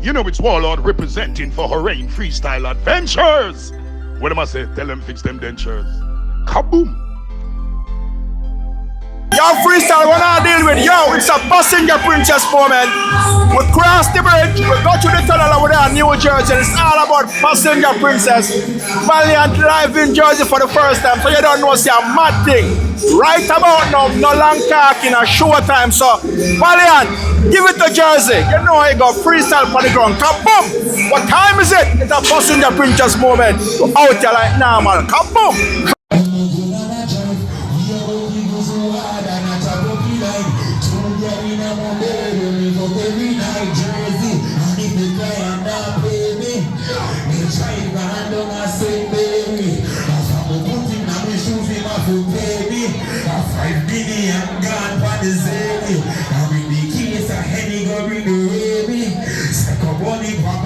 You know it's Warlord representing for Horain Freestyle Adventures. What am I say? Tell them fix them dentures. Kaboom! Yo, Freestyle, what I deal with? Yo, it's a passenger princess moment. We cross the bridge, we go to the tunnel over there in New Jersey. It's all about passenger princess. Valiant live in Jersey for the first time, so you don't know it's a mad thing. Right about now, no long talking, a short time. So, Valiant, give it to Jersey. You know how you go freestyle for the ground. Kaboom! What time is it? It's a passenger princess moment. Out here like normal. Kaboom!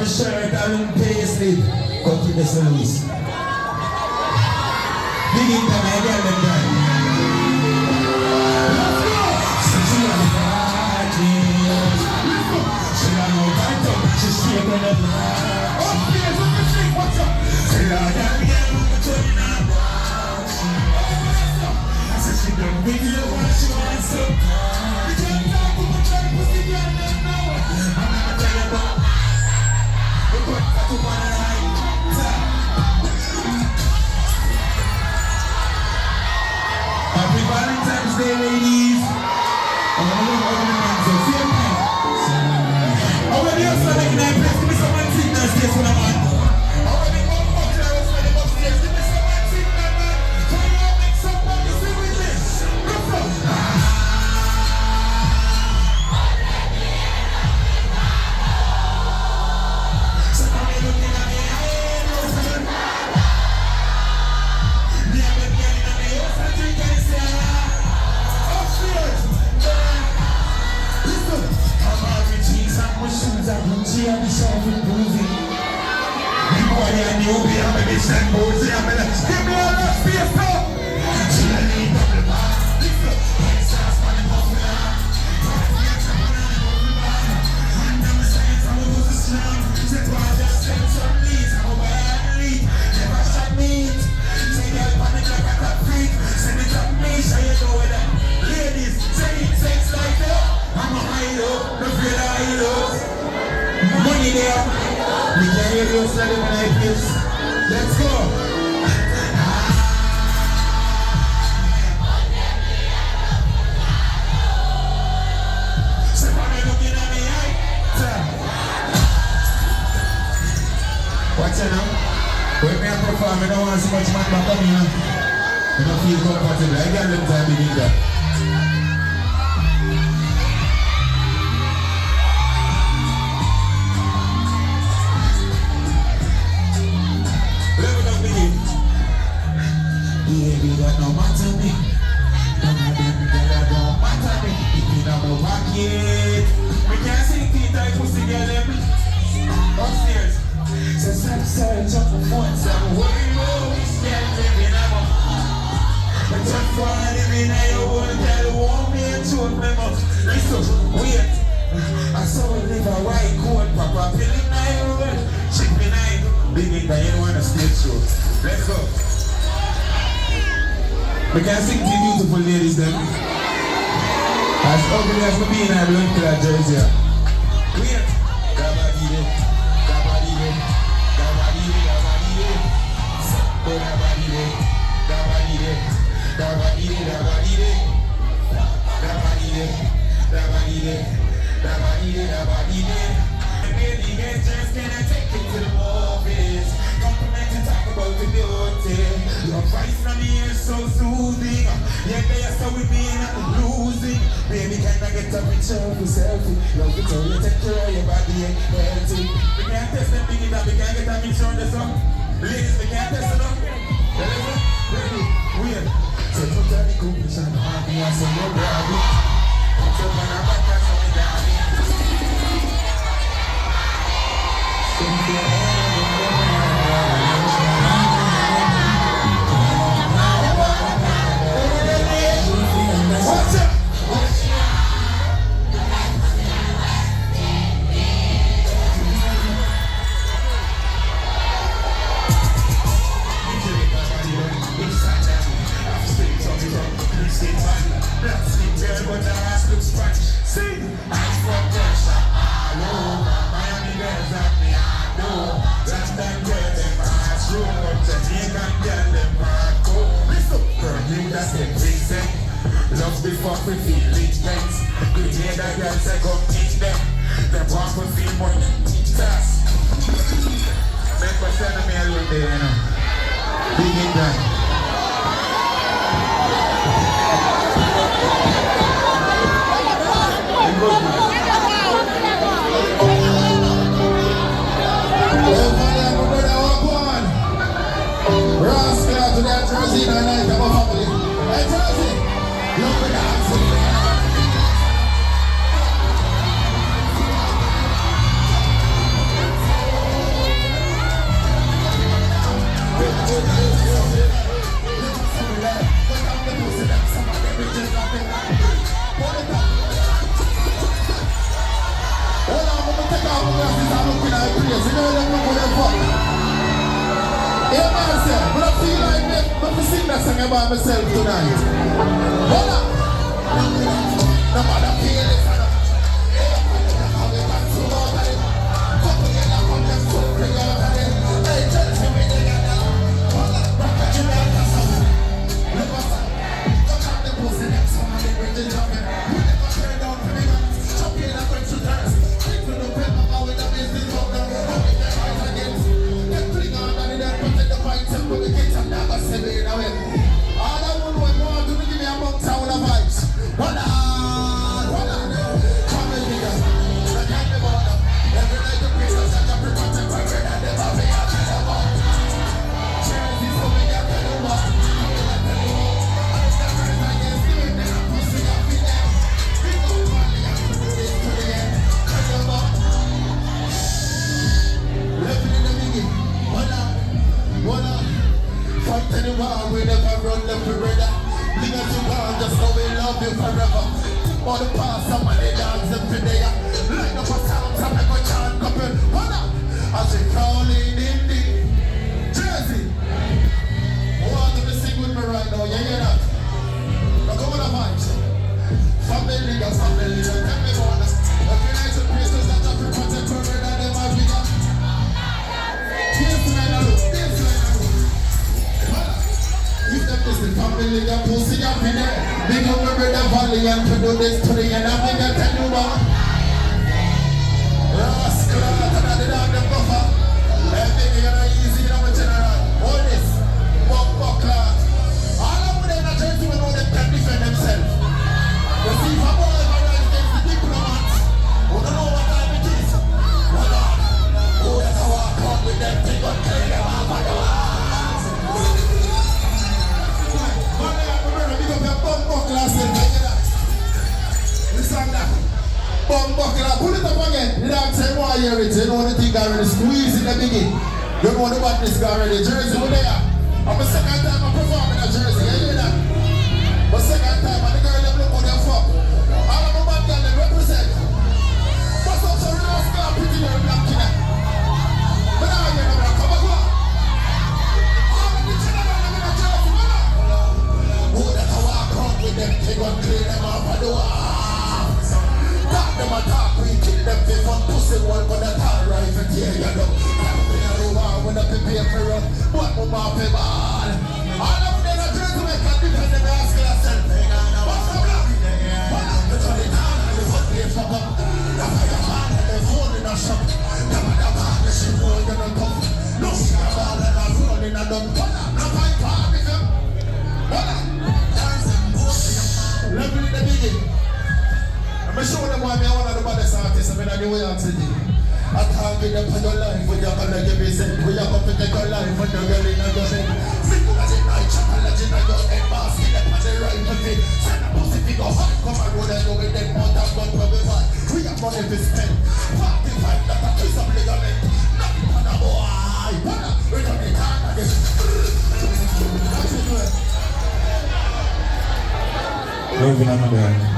Shirt and paisley. Go to the service. Big in them again, them guys. Let's go! She on the party. She got no right up. She's straight on the line. Oh, yes, let me sing. What's up? She got that girl who can turn that box. I said she done with you when she wants some. You can't talk with my child, pussy girl, them know. I'm not tell you about. Happy Valentine's Day, ladies. Already outside, like in that place, give me some man sing that stage when I'm on. Already one more clear outside the upstairs, give me some man sing that man. Can you make somebody sing with me? What's up? She had the soft and boozy. The boy and you be a baby stand boozy. I'm like, give me all that space now. She had the double bar. Listen, head sauce on the muffin. And I'm saying some of us slam. Say, boy, just send some leads. I'm a bad lead. Never shot meat. Say that panic like a cat freak. Send it up me, so you know with that. Ladies, say it sex like that. I'm a high low, no fear I low. Money there, we can hear you selling like this. Let's go. Somebody looking at me, watch it now. When me perform, I don't want so much man back on me. I don't feel comfortable. I got them time to need that. girl them upstairs. So sorry, jump the phone, so I'm worried about this girl living up. But just for living in your world, girl won't be a true memo. Listen, wait. I saw her live a white coat, Papa feeling night road. Chick me night, big it that you wanna stay true. Let's go. We can sing to beautiful ladies then. As ugly as we be in our blood to that jersey. Wait. Dabadide, dabadide, dabadide, dabadide. Oh, dabadide, dabadide, dabadide, dabadide. Dabadide, dabadide, dabadide, dabadide. Baby, get dressed, can I take you to the movies? Compliment and talk about the beauty. Your voice from me is so soothing. Yeah, they are so with me and I'm losing. Baby, can I get a picture of you selfie? Love it how you take care of your body and healthy. We can't test them thinking that we can't get a picture on the sun. Ladies, we can't test it up. Ready? Weird. So put on the cookies and happy and say you're ready. Put up on our back and say we're daddy. What's up? Love before we feel intense. We hear that girl say come eat them. Them want to feel more intense. Make us send me a little day, you know. Big it down. Rascal to that Jersey night, I'm a family. Hey Jersey, look at that. Yeah, man, sir, but I feel like I'm sing that song about myself tonight. Hold up. No matter feel it, we never run them forever. Leave us to God, just know we love you forever. For the past, somebody dance them today. Light up a sound, some like a chant couple. Hold up, as we crawling in the Jersey. Who wants to sing with me right now? Yeah, yeah, that. Now come on, vibes. Family, tell me one. Every night the places that have been protected further than them are bigger. Yes, man, I look. If them listen, family, your pussy up in there. Big up with the Valiant to do this to the end. I'm gonna tell you about Rascal, and I did them buffer. Everything is easy, you know, general. All this, buckler. All of them are trying to know they can defend themselves. You see, if I'm all against the diplomats, who don't know what time it is. Hold on. Who has a walk out with them, they got to kill them off on the wall. buckle up, pull it up again. You don't say why you hear it. You know the thing already squeeze in the biggie. You know the badness already. Jersey, where they are? I'm a second time I'm performing at Jersey. You hear that? But second time, and the girl them look how they fuck. All of my bad girl they represent. What's up, so real scar pretty girl black killer. But now you know come on, go on. All of the children them in a Jersey, man. Who that I walk out with them, they gon' clean them off of the wall. Talk them a talk, we kill them, they fuck pussy one, but that all right for tear you know. When I prepare for run, what will my pay ball? All of them are trying to make a difference in the basket of self-pay. What's up, look? What up? The Johnny Town and the hot place fuck up. The fireman and the phone in a shop. The mother the shit more than a cup. No scandal and a roll in a dump. What up? No pipe pop with them. What up? Level in the beginning. I'm showing them why me one of the baddest artists. I'm in a New York City. I can't get up for your life when you're gonna give me sick. We are gonna take your life when you're getting on your head. People as in night, chocolate in your head, basket up on the right of it. Send a pussy figure hot, come and roll and go with them more than one rubber band. We have money to spend. 45 that a piece of ligament. Nothing on a boy. We don't need time again. Moving on again.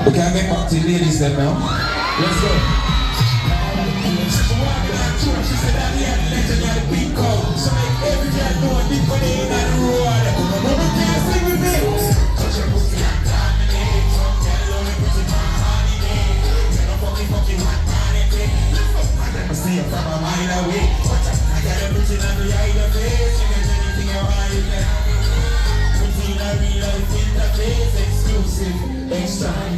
We can't get back to the ladies then now. Let's go. She said that he had legend at the big call. So make every girl know a big body in the road. No one can sing with me. Touch your pussy and dominate. Some girl only put it on holiday. Tell them fucking hot party. I never see you from a mile away. Watch out, I got a bitch in the eye of face. You get anything you want, you can have it. Put in a real life in the face. Exclusive, extra.